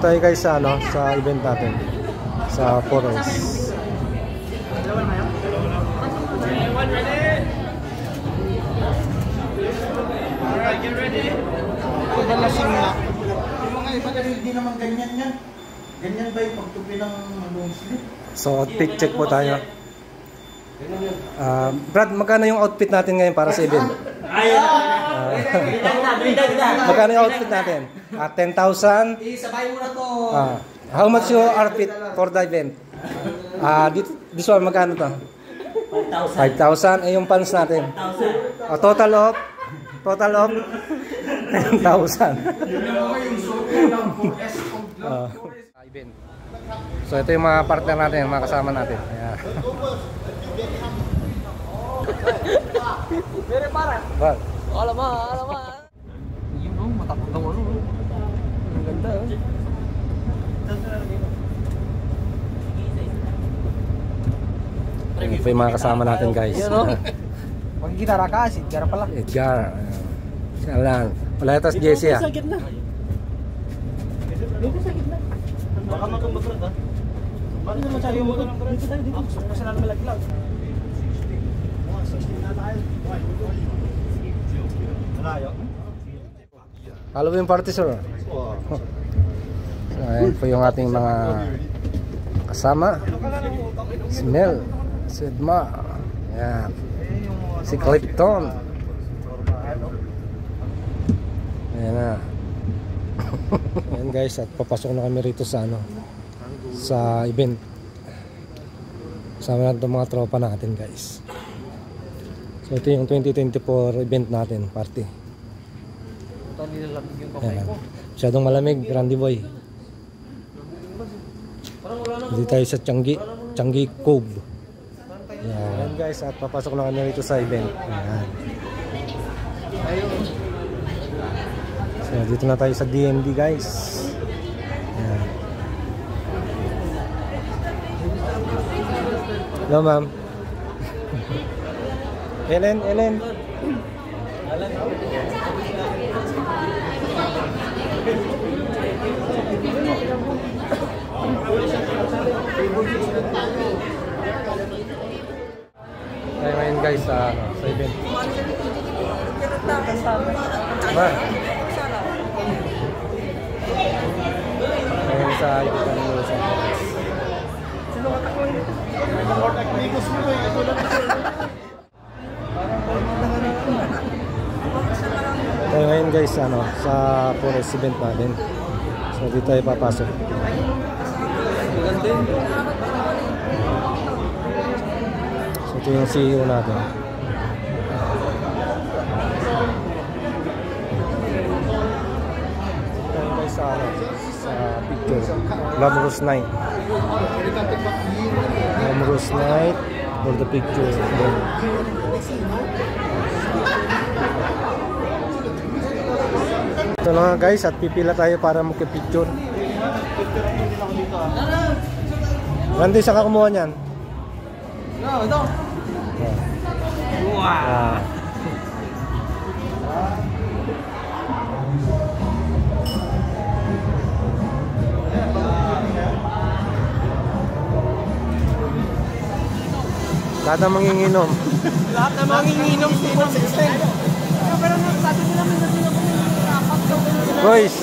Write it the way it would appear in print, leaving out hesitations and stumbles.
tayo guys sa sa event natin sa Forest. Get ready. Pagdalasing na. Yung mga iba kasi hindi naman ganyan yan. Ganyan ba yung pagtupi ng long sleeve? So outfit check po tayo. Brad, magkano yung outfit natin ngayon para sa event? Magkano yung outfit natin? 10,000? Isabay mo na to. How much your outfit for the event? This one, magkano to? 5,000. Yung pants natin? Total of 10,000. So ito yung mga partner natin, mga kasama natin. Ayan. Mere para. Bal. Alam mo. Yun oh, matakot daw ano. Ang ganda oh. Ito yung mga kasama natin guys. Yan oh. Pag-gitara ka, si Edgar pala. Edgar. Siya wala ito si Jessie ah. Dito sa gitna. Baka matumbatrad ah. Bakit naman sabi mo dito tayo dito? Kasi namin malaglag. Halloween party sir. So, ayan po yung ating mga kasama. Si Mel, si Edma, ayan. Si Clifton. Ayan na. Ayan guys, at papasok na kami rito sa sa event. Kasama natin itong mga tropa natin guys. So ito yung 2024 event natin, party. Ayan. Masyadong malamig, Randy Boy. Hindi tayo sa Changi Cove. Ayan guys, at papasok na kami rito sa event. Ayan. So dito na tayo sa DMD guys. Ayan. Hello ma'am. Ellen. Tayo ngayon guys sa event. Ngayon sa event ng Los Angeles. Tayo ngayon guys sa Forest event natin. So dito tayo papasok. So ito yung CEO natin. Tayo guys sa picture. Glamorous night. Glamorous night for the picture. Ito na nga guys, at pipila tayo para magka-picture. Randy, saan ka kumuha niyan? Ito. Wow. Lahat na manginginom. Lahat na manginginom, Stephen 16. Pero sabi nila may naging ako ng rapat. Boys,